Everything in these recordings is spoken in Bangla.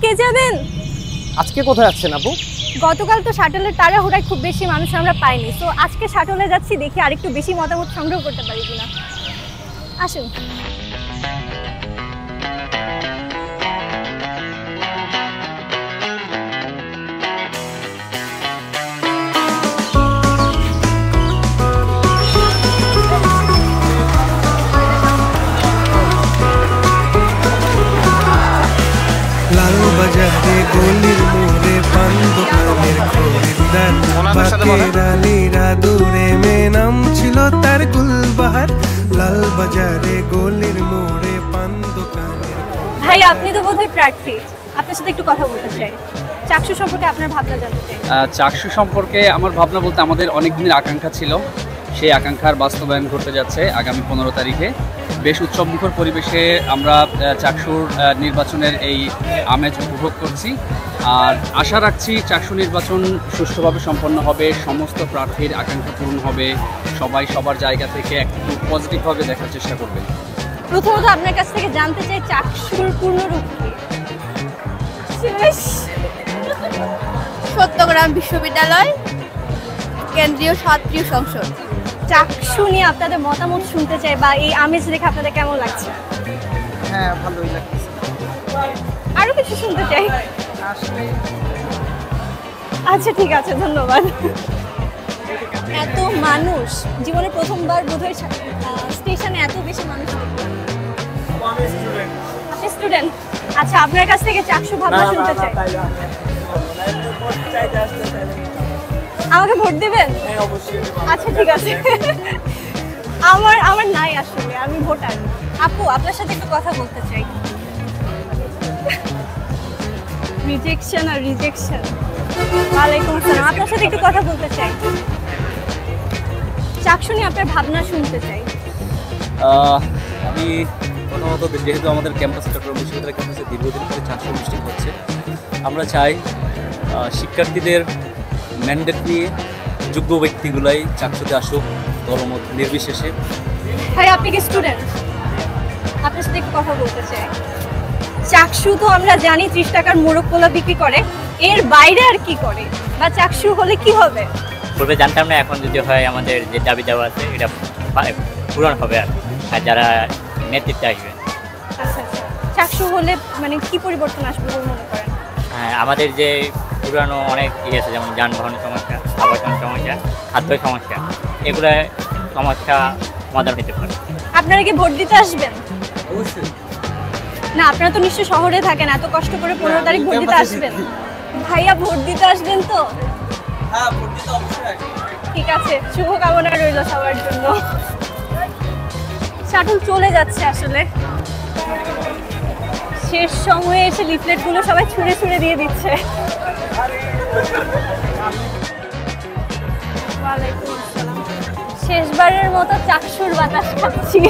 কে যাবেন? আজকে কোথায় যাচ্ছেন আপু? গতকাল তো শাটলের তাড়াহুড়ায় খুব বেশি মানুষ আমরা পাইনি, তো আজকে শাটলে যাচ্ছি, দেখি আরেকটু বেশি মতামত সংগ্রহ করতে পারি কিনা। আসুন। লালবাজারে গলির মোড়ে পান দোকানের খরিদ্দার, বাকেরালিরা দূরে মেয়ে নাম ছিল তার গুলবাহার। লালবাজারে গলির মোড়ে পান দোকানের। ভাই আপনি তো বোধহয় প্রার্থী, আপনার সাথে একটু কথা বলতে চাই। চাকসু সম্পর্কে আপনার ভাবনা জানতে চাই। চাকসু সম্পর্কে আমার ভাবনা বলতে আমাদের অনেক দিনের আকাঙ্ক্ষা ছিল, সেই আকাঙ্ক্ষার বাস্তবায়ন ঘটতে যাচ্ছে আগামী 15 তারিখে। বেশ উৎসবমুখর পরিবেশে আমরা চাকসুর নির্বাচনের এই আমেজ উপভোগ করছি, আর আশা রাখছি চাকসু নির্বাচন সুষ্ঠুভাবে সম্পন্ন হবে, সমস্ত প্রার্থীর আকাঙ্ক্ষা পূরণ হবে, সবাই সবার জায়গা থেকে একটু পজিটিভভাবে দেখার চেষ্টা করবে। প্রথমত আপনার কাছ থেকে জানতে চাই চাকসুর পূর্ণরূপ কি? সত্যগ্রাম বিশ্ববিদ্যালয় কেন্দ্রীয় ছাত্রী সংসদ। চাকসু নিয়ে আপনাদের মতামত শুনতে চাই, বা এই আমেজ দেখে আপনাদের কেমন লাগছে? হ্যাঁ, ভালোই লাগছে। আরো কিছু শুনতে চাই। আচ্ছা ঠিক আছে, ধন্যবাদ। এত মানুষ, জীবনে প্রথমবার বোধহয় স্টেশনে এত বেশি মানুষ দেখলাম। আপনি স্টুডেন্ট? আচ্ছা, আপনার কাছ থেকে চাকসু ভাবনা শুনতে চাই। আমাকে ভোট দিবেন? আচ্ছা ঠিক আছে। আমার নাই আসলে, আমি ভোটার। আপু আপনার সাথে একটু কথা বলতে চাই। রিজেকশন আর রিজেকশন। ওয়ালাইকুম আসসালাম, আপনার সাথে একটু কথা বলতে চাই। চাকসু নিয়ে আপনার ভাবনা শুনতে চাই। আমি প্রথমত যেহেতু আমাদের ক্যাম্পাসে চট্টগ্রাম বিশ্ববিদ্যালয় ক্যাম্পাসে দীর্ঘদিন ধরে চাকসু অনুষ্ঠিত হচ্ছে, আমরা চাই শিক্ষার্থীদের ম্যান্ডেট নিয়ে যোগ্য ব্যক্তিগুলাই চাকসুতে আসুক, দলমত নির্বিশেষে। ভাই আপনি কি স্টুডেন্ট? আপনার সাথে একটু কথা বলতে চাই। চাকসু তো আমরা জানি 30 টাকার মোরগ পোলা বিক্রি করে, এর বাইরে আর কি করে, বা চাকসু হলে কি হবে? পূর্বে জানতাম না, এখন যদি হয় আমাদের যে দাবি দেওয়া আছে এটা পূরণ হবে, আর যারা নেতৃত্বে আসবে। আচ্ছা আচ্ছা, চাকসু হলে মানে কি পরিবর্তন আসবে বলে মনে করেন? হ্যাঁ, আমাদের যে পুরানো অনেক আছে, যেমন যানবাহনের সমস্যা, আবাসনের সমস্যা, খাদ্য সমস্যা, এগুলো সমস্যা সমাধান হতে পারে। আপনারা কি ভোট দিতে আসবেন? অবশ্যই। না, আপনারা তো নিশ্চয়ই শহরে থাকেন, এত কষ্ট করে 15 তারিখ ভোট দিতে আসবেন। ভাইয়া ভোট দিতে আসবেন তো? হ্যাঁ, ভোট দিতে অবশ্যই আসবেন। ঠিক আছে, শুভকামনা রইল সবার জন্য। শাটল চলে যাচ্ছে আসলে, শেষ সময়ে এসে লিফলেটগুলো সবাই ছুঁড়ে ছুঁড়ে দিয়ে দিচ্ছে। ওয়ালাইকুম আসসালাম। শেষবারের মতো চাকসুর বাতাস খাচ্ছি।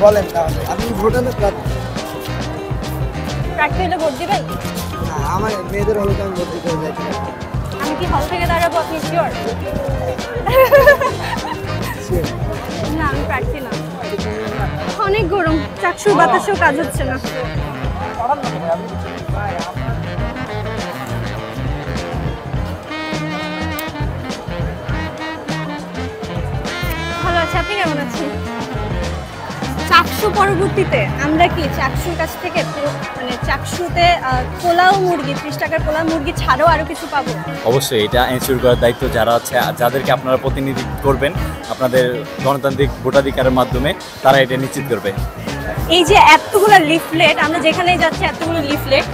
বলেন তাহলে, আপনি ভোটারের প্রার্থী? প্রার্থী হলে ভোট দিবেন? আমার মেয়েদের হলে আমি ভোট দিতে যাই। আমি কি হল থেকে দাঁড়াবো, আপনি শিওর? না, আমি প্রার্থী না। অনেক গরম, চাকসুর বাতাসেও কাজ হচ্ছে না। ভালো আছে, আপনি কেমন আছেন? চাকসু পরবর্তীতে আমরা কি চাকসুর কাছ থেকে মানে চাকসুতে পোলাও মুরগি, 30 টাকার পোলাও মুরগি ছাড়াও আরো কিছু পাবো? অবশ্যই, এটা এনশিওর করার দায়িত্ব যারা আছে, যাদেরকে আপনারা প্রতিনিধিত্ব করবেন আপনাদের গণতান্ত্রিক ভোটাধিকারের মাধ্যমে, তারা এটা নিশ্চিত করবে। এই যে এতগুলো লিফলেট, আমরা যেখানেই যাচ্ছি এতগুলো লিফলেট,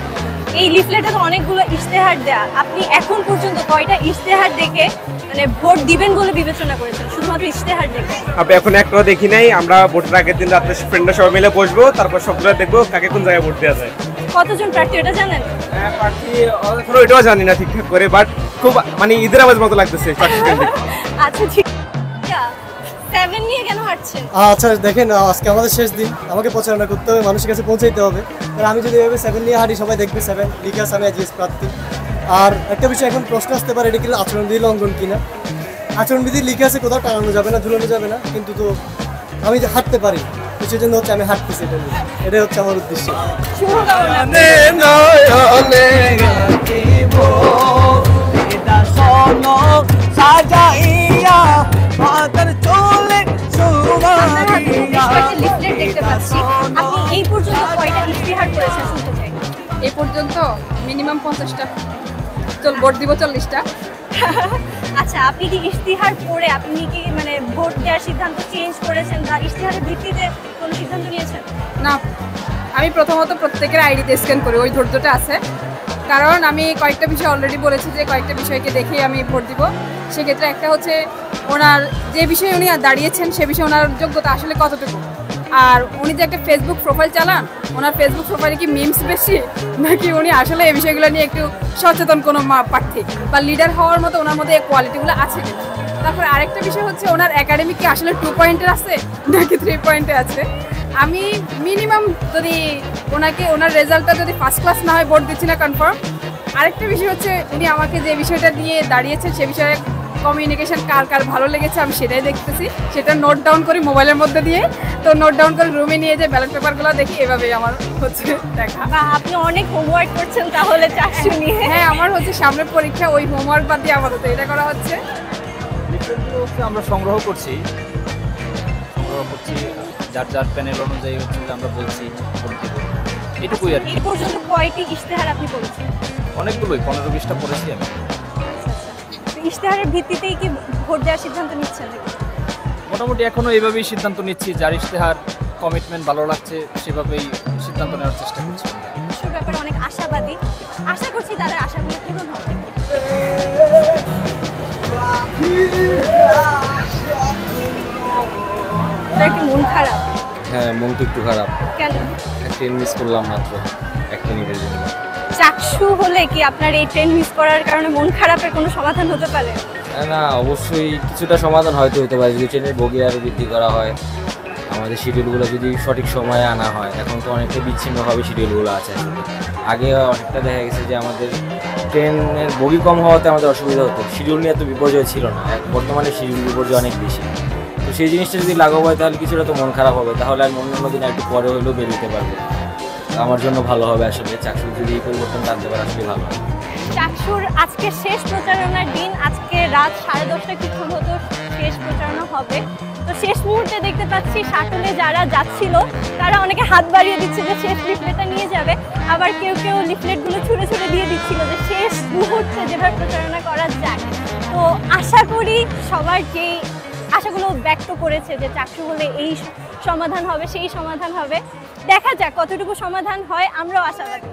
এই লিফলেটে তো অনেকগুলো ইশতেহার দেয়া। আপনি এখন পর্যন্ত কয়টা ইশতেহার দেখে মানে ভোট দিবেন বলে বিবেচনা করেছেন? শুধুমাত্র ইশতেহার দেখে? আমি এখন একটাও দেখি নাই। আমরা ভোটের আগের দিন রাত্রে ফ্রেন্ডরা সবাই মিলে বসবো, তারপর সবগুলো দেখবো কাকে কোন জায়গায় ভোট দেওয়া যায়। কতজন প্রার্থী এটা জানেন? হ্যাঁ, প্রার্থী এখনো এটাও জানি না ঠিকঠাক করে, বাট খুব মানে ঈদের আওয়াজ মতো লাগতেছে। আচ্ছা ঠিক আছে, 7 নিয়ে কেন হাঁটছেন? আচ্ছা দেখেন, আজকে আমাদের শেষ দিন, আমাকে প্রচারণা করতে হবে, মানুষের কাছে পৌঁছাইতে হবে। আমি যদি এভাবে 7 নিয়ে হাঁটি, সবাই দেখবে 7 লিখে আছে, আমি জিএস প্রার্থী। আর একটা বিষয় এখন প্রশ্ন আসতে পারে, এটা কি আচরণবিধি লঙ্ঘন কিনা? আচরণবিধি লিখে আছে, কোথাও টাঙানো যাবে না, ঝুলানো যাবে না, কিন্তু তো আমি যে হাঁটতে পারি, তো সেই জন্য হচ্ছে আমি হাঁটতেছি এটা নিয়ে, এটাই হচ্ছে আমার উদ্দেশ্য। লিফলেট দেখতে পাচ্ছি, আপনি এই পর্যন্ত কয়টা ইশতেহার করেছেন শুনতে চাই। এই পর্যন্ত মিনিমাম 50টা, ভোট দিব 40টা। আচ্ছা, আপনি কি ইশতেহার পড়ে আপনি কি মানে ভোট দেওয়ার সিদ্ধান্ত চেঞ্জ করেছেন বা ইশতেহারের ভিত্তিতে কোনো সিদ্ধান্ত নিয়েছেন? না, আমি প্রথমত প্রত্যেকের আইডিতে স্ক্যান করি, ওই ধৈর্যটা আছে। কারণ আমি কয়েকটা বিষয় অলরেডি বলেছি যে কয়েকটা বিষয়কে দেখেই আমি ভোট দিব। সেক্ষেত্রে একটা হচ্ছে ওনার যে বিষয়ে উনি দাঁড়িয়েছেন সে বিষয়ে ওনার যোগ্যতা আসলে কতটুকু, আর উনি যে একটা ফেসবুক প্রোফাইল চালান, ওনার ফেসবুক প্রোফাইলে কি মিমস বেশি নাকি উনি আসলে এই বিষয়গুলো নিয়ে একটু সচেতন কোনো প্রার্থী বা লিডার হওয়ার মতো ওনার মধ্যে এই কোয়ালিটিগুলো আছে কিনা। তারপর আরেকটা বিষয় হচ্ছে ওনার একাডেমিক কি আসলে 2 পয়েন্টের আছে নাকি 3 পয়েন্টে আছে। আমি মিনিমাম যদি ওনার রেজাল্টটা যদি ফার্স্ট ক্লাস না হয় ভোট দিচ্ছি না কনফার্ম। আরেকটা বিষয় হচ্ছে উনি আমাকে যে বিষয়টা নিয়ে দাঁড়িয়েছেন সে বিষয়ে কমিউনিকেশন কার কার ভালো লেগেছে আমি সেটাই দেখতেছি, সেটা নোট ডাউন করি মোবাইলের মধ্যে দিয়ে। তো নোট ডাউন করে রুমে নিয়ে যে ব্যালট পেপারগুলো দেখি, এভাবেই আমার হচ্ছে দেখা। বা আপনি অনেক হোমওয়ার্ক করছেন তাহলে চাকসু নিয়ে। হ্যাঁ, আমার হচ্ছে সামনে পরীক্ষা, ওই হোমওয়ার্ক বাদ দিয়ে আপাতত এটা করা হচ্ছে। আমরা সংগ্রহ করছি যার যার প্যানেল অনুযায়ী হচ্ছে যে আমরা বলছি এটুকুই আর কি। এই পর্যন্ত কয়টি ইশতেহার আপনি করেছেন? অনেকগুলোই 15-20টা পড়েছি আমি। ইশতেহারের ভিত্তিতেই কি ভোট দেওয়ার সিদ্ধান্ত নিচ্ছেন? মোটামুটি এখনো এইভাবেই সিদ্ধান্ত নিচ্ছি, যার ইশতেহার কমিটমেন্ট ভালো লাগছে সেভাবেই সিদ্ধান্ত নেওয়ার চেষ্টা করছি। সে ব্যাপারে অনেক আশাবাদী, আশা করছি তাদের আশাগুলো পূরণ হবে। কি মন খারাপ? হ্যাঁ, মন তো একটু খারাপ। কেন? ট্রেন মিস করলাম মাত্র 1 মিনিটের জন্য। চাকসু হলে কি আপনার এই ট্রেন মিস করার কারণে মন খারাপের কোনো সমাধান হতে পারে? না, অবশ্যই কিছুটা সমাধান হয়তো হতে পারে যদি ট্রেনের বগি আরও বৃদ্ধি করা হয়, আমাদের শিডিউলগুলো যদি সঠিক সময়ে আনা হয়। এখন তো অনেকটা বিচ্ছিন্নভাবে শিডিউলগুলো আছে। আগে অনেকটা দেখা গেছে যে আমাদের ট্রেনের বগি কম হওয়াতে আমাদের অসুবিধা হতো, শিডিউল নিয়ে এত বিপর্যয় ছিল না। বর্তমানে শিডিউল বিপর্যয় অনেক বেশি। তো সেই জিনিসটা যদি লাঘব হয় তাহলে কিছুটা তো মন খারাপ হবে, তাহলে আমি অন্য দিন একটু পরে হলেও বেরোতে পারবো। আমার জন্য ভালো হবে আসলে, চাকসুর যদি এই পরিবর্তনটা আনতে পারে আসলে ভালো হবে। চাকসুর আজকে শেষ প্রচারণার দিন, আজকে রাত 10:30 কি সম্ভবত শেষ প্রচারণা হবে। তো শেষ মুহূর্তে দেখতে পাচ্ছি শাটলে যারা যাচ্ছিল তারা অনেকে হাত বাড়িয়ে দিচ্ছে যে শেষ লিফলেটটা নিয়ে যাবে, আবার কেউ কেউ লিফলেটগুলো ছুঁড়ে ছুঁড়ে দিয়ে দিচ্ছিল যে শেষ মুহূর্তে যেভাবে প্রচারণা করা যায়। তো আশা করি সবার যেই আশাগুলো ব্যক্ত করেছে যে চাকসু হলে এই সমাধান হবে, সেই সমাধান হবে। দেখা যাক কতটুকু সমাধান হয়, আমরাও আশাবাদী।